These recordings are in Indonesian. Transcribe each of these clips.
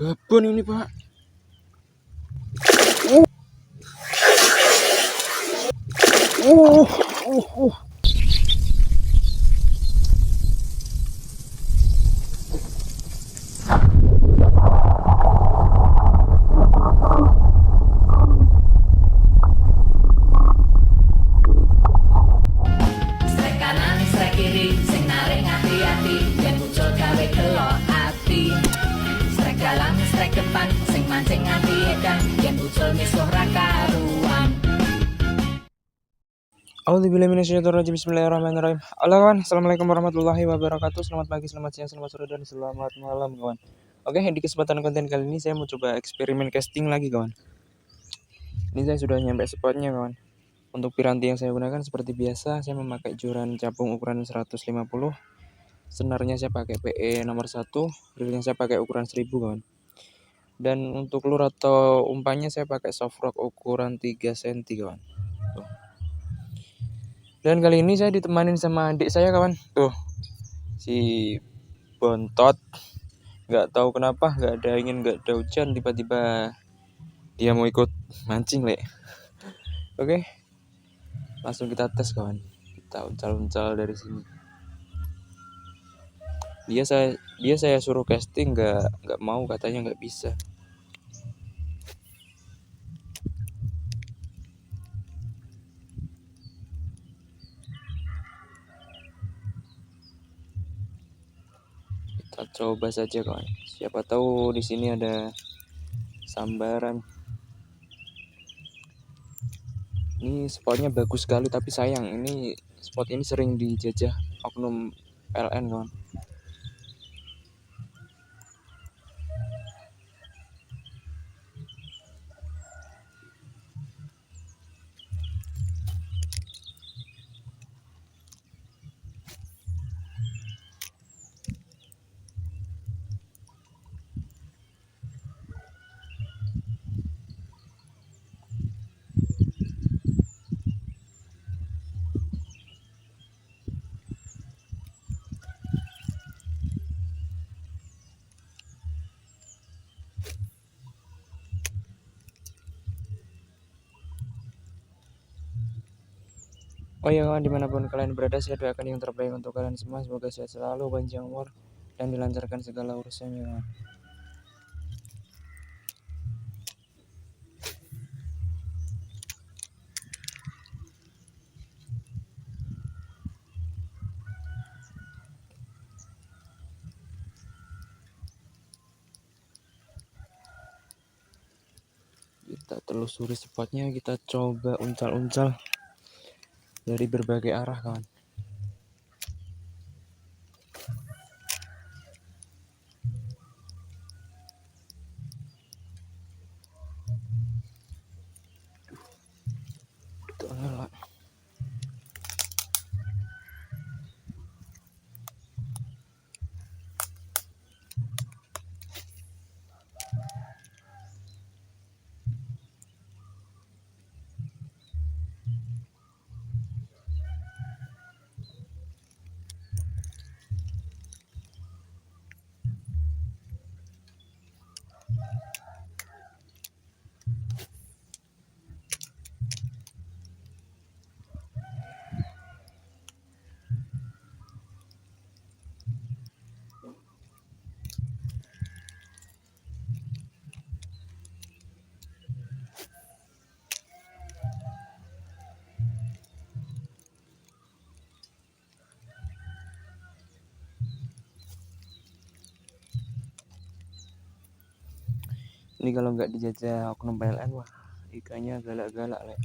Babon ini Pak. Uh, uh, uh. Strek kanan, strek kiri, sing narik hati-hati, yen muncul gawe kelok ati. Strek dalam, strek depan, sing mancing nganti edan, yen muncul misuh ra karuan. Auzubillahiminasyaitonirrajim. Bismillahirrahmanirrahim. Halo kawan, assalamualaikum warahmatullahi wabarakatuh. Selamat pagi, selamat siang, selamat sore, dan selamat malam kawan. Oke, di kesempatan konten kali ini saya mau coba eksperimen casting lagi kawan. Ini saya sudah nyampe spotnya kawan. Untuk piranti yang saya gunakan seperti biasa, saya memakai joran capung ukuran 150. Senarnya saya pakai PE nomor 1, reelnya saya pakai ukuran 1000 kawan. Dan untuk lure atau umpannya saya pakai soft rock ukuran 3 cm kawan. Tuh. Dan kali ini saya ditemanin sama adik saya kawan. Tuh, si bontot. Nggak tahu kenapa, nggak ada angin, nggak ada hujan, tiba-tiba dia mau ikut mancing lek. Oke, langsung kita tes kawan. Kita uncal-uncal dari sini. Dia saya suruh casting nggak mau, katanya nggak bisa. Kita coba saja kawan. Siapa tahu di sini ada sambaran. Ini spotnya bagus sekali, tapi sayang ini spot ini sering dijajah oknum PLN kawan. Oh ya kawan, dimanapun kalian berada, saya doakan yang terbaik untuk kalian semua. Semoga sehat selalu, panjang umur, dan dilancarkan segala urusannya kawan. Kita telusuri spotnya, kita coba uncal-uncal dari berbagai arah kawan. Tolak. Ini kalau nggak dijajah oknum PLN, wah ikannya galak-galak lek.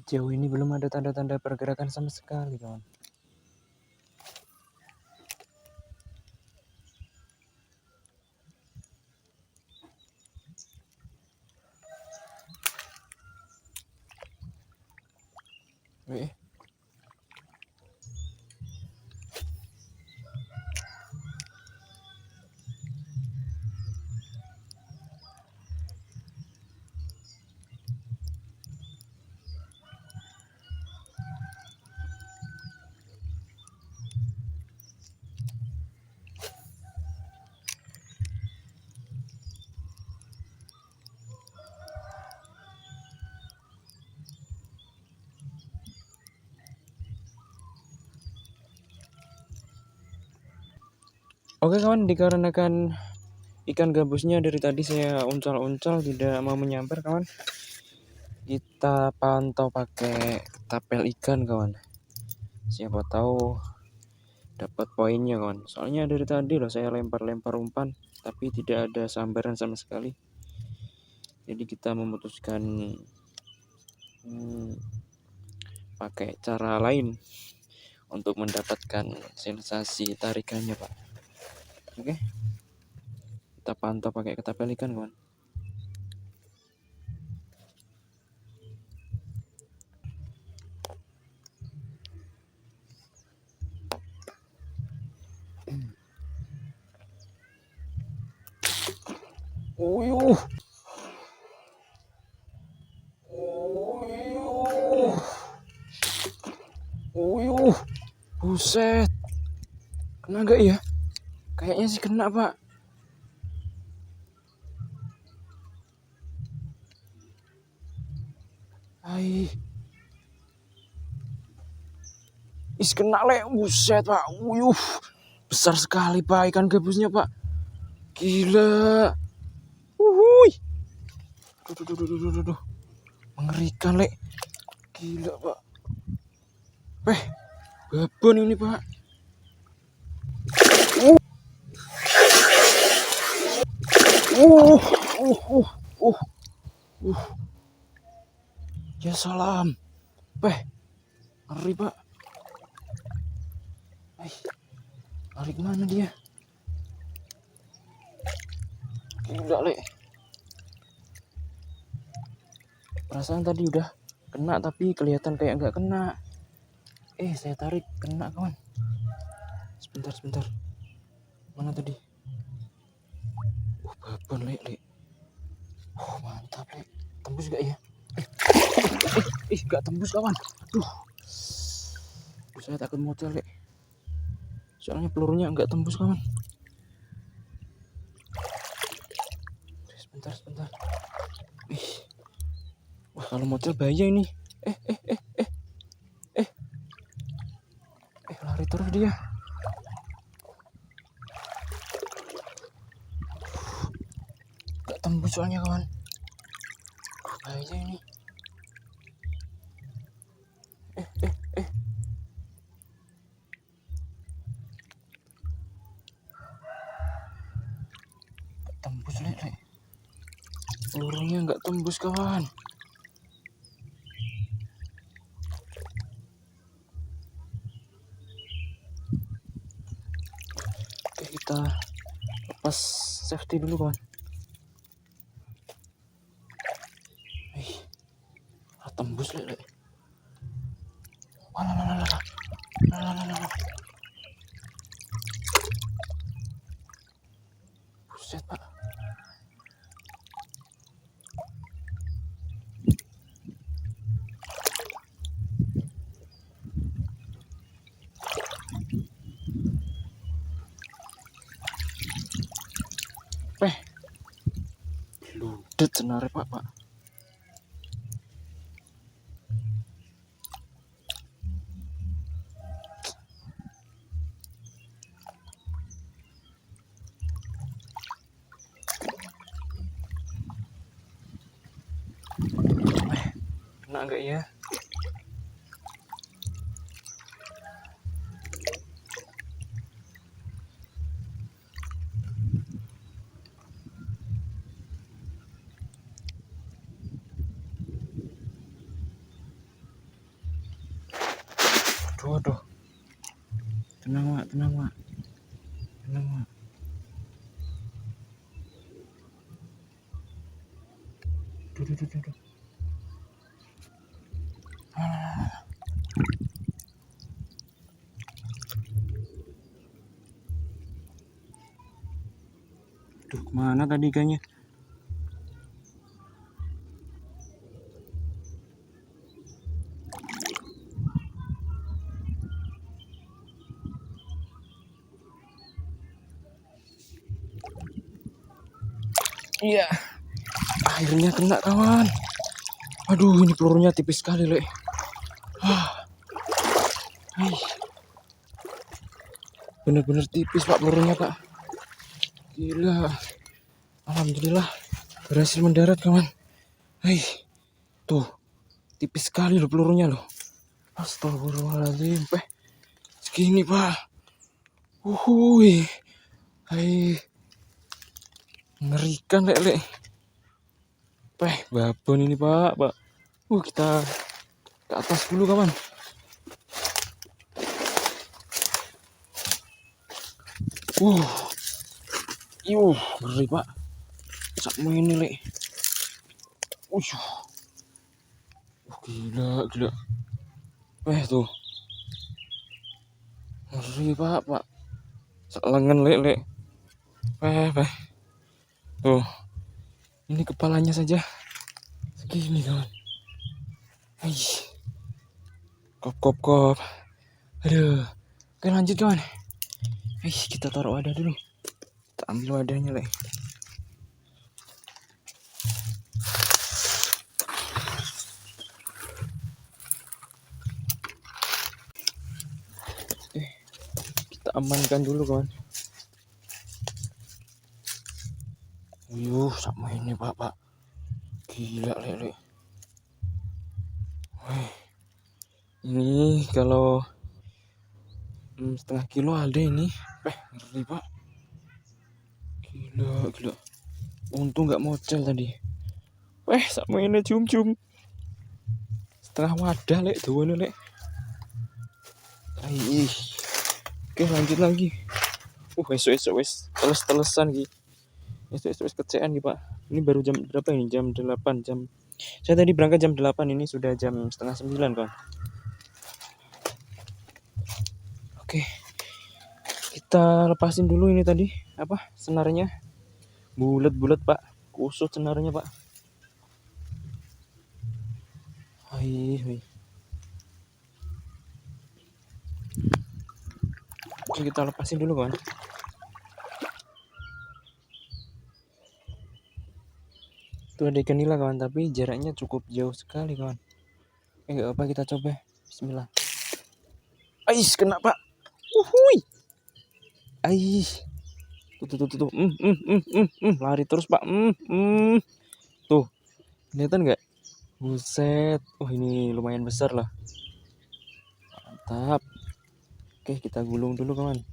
Sejauh ini belum ada tanda-tanda pergerakan sama sekali, kawan. Wih. Oke kawan, dikarenakan ikan gabusnya dari tadi saya uncal-uncal tidak mau menyambar kawan, kita pantau pakai tapel ikan kawan. Siapa tahu dapat poinnya kawan. Soalnya dari tadi loh saya lempar-lempar umpan, tapi tidak ada sambaran sama sekali. Jadi kita memutuskan pakai cara lain untuk mendapatkan sensasi tarikannya pak. Oke, kita pantau pakai ketapel ikan kawan. Uyuh. Uyuh. Buset. Kena gak ya? Kayaknya sih kena, Pak. Hai. Kena le. Buset, Pak. Uyuh. Besar sekali, Pak, ikan gabusnya, Pak. Gila. Uhuy. Duh. Mengerikan, le. Gila, Pak. Babon ini, Pak. Ya salam. Ngeri, Pak. Lari kemana dia? Gila, le. Perasaan tadi udah kena, tapi kelihatan kayak nggak kena. Saya tarik, kena, kawan. Sebentar. Mana tadi? Babon, le. Mantap, le. Tembus gak ya? Gak tembus, kawan. Aduh. Saya takut mocel, le. Soalnya pelurunya nggak tembus, kawan. Sebentar. Wah, kalau mocel bahaya ini. Lari terus dia. Gak tembus soalnya, kawan. Bahaya ini. Gak tembus, le. Pelurunya nggak tembus, kawan. Oke, kita lepas safety dulu, kawan. Tembus, le. Walah. Buset, Pak. Ludet senare, Pak. Kena enggak ya? Aduh. Tenang, Mak. Tenang, Mak. Duh. Duh, kemana tadi ikannya? Iya, akhirnya kena, kawan. Aduh, ini pelurunya tipis sekali, Le. Bener-bener tipis, Pak, pelurunya, Pak. Gila. Alhamdulillah berhasil mendarat, kawan. Tuh, tipis sekali loh pelurunya loh. Astagfirullahaladzim, segini, Pak. Mengerikan, Le. Babon ini, Pak. Kita ke atas dulu, kawan. Ngeri, Pak. Sama ini, Le. Gila. Tuh. Ngeri, Pak. Selengen, Le. Tuh. Ini kepalanya saja segini, kawan. Kop. Aduh. Oke, lanjut, kawan. Kita taruh wadah dulu. Kita ambil wadahnya, Le. Kita amankan dulu, kawan. Sama ini, Pak. Gila, Le. Ini kalau setengah kilo ada ini. Ngeri, Pak. Gila. Untung nggak mocel tadi. Sama ini cium. Setengah wadah, Le. Dua, Le. Oke, lanjut lagi. Wes teles-telesan gitu. Wes kecean gitu, Pak. Ini baru jam berapa ini? Jam 8. Saya tadi berangkat jam 8, ini sudah jam setengah 9, Pak. Oke. Kita lepasin dulu ini tadi, senarnya. Bulat, Pak. Kusut senarnya, Pak. Oke, kita lepasin dulu, kawan. Itu ada ikan nila, kawan, tapi jaraknya cukup jauh sekali, kawan. Nggak apa, kita coba. Bismillah. Kena, Pak. Tuh. Lari terus, Pak. Tuh. Kelihatan nggak? Buset. Ini lumayan besar lah. Mantap. Oke, kita gulung dulu, kawan.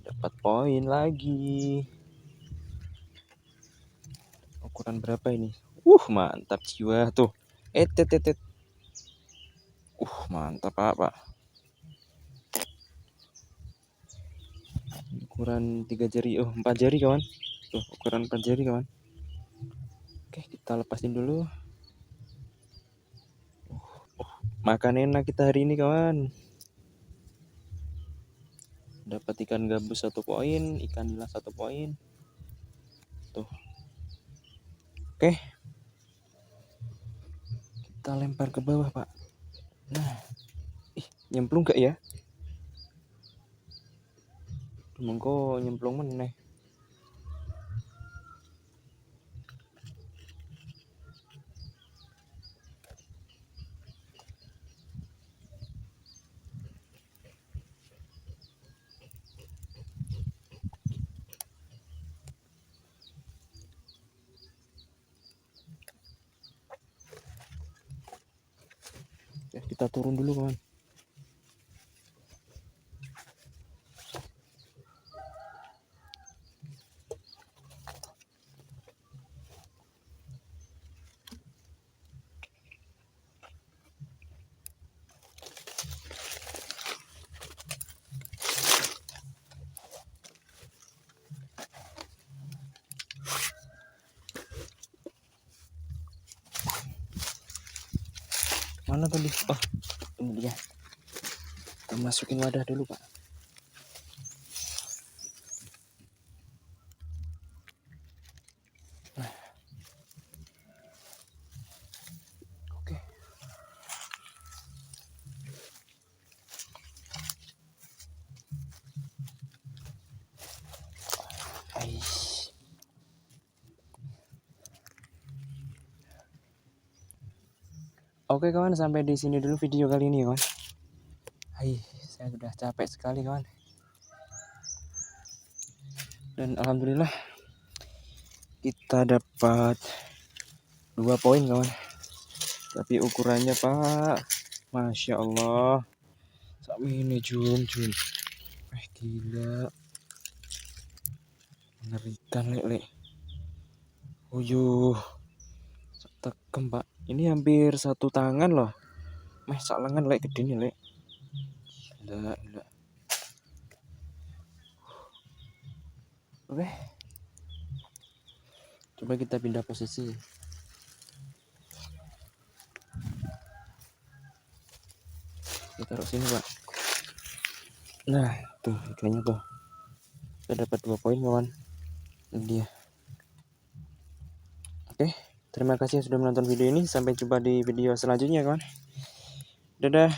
Dapat poin lagi. Ukuran berapa ini? Mantap jiwa tuh. Mantap, Pak. Ukuran 3 jari, 4 jari, kawan. Tuh, ukuran 4 jari, kawan. Oke, kita lepasin dulu. Makan enak kita hari ini, kawan. Dapat ikan gabus 1 poin, ikan nila 1 poin. Tuh. Oke. Kita lempar ke bawah, Pak. Nah. Nyemplung gak ya? Monggo nyemplung meneh. Kita turun dulu, kawan. Mana tadi? Oh, ini dia. Kita masukin wadah dulu, Pak. Nah, oke. Aish. Oke kawan, sampai di sini dulu video kali ini kawan. Hai, saya sudah capek sekali kawan. Dan alhamdulillah kita dapat 2 poin kawan. Tapi ukurannya Pak, Masya Allah, sama ini Jun. Gila, mengerikan lek. Uyuh, tekem Pak. Ini hampir 1 tangan loh. Sak lengan lek gede nih lek. Gila. Oke. Coba kita pindah posisi. Kita taruh sini Pak. Nah, tuh ikannya tuh. Kita dapat 2 poin kawan. Ini dia. Oke, terima kasih sudah menonton video ini. Sampai jumpa di video selanjutnya kawan. Dadah.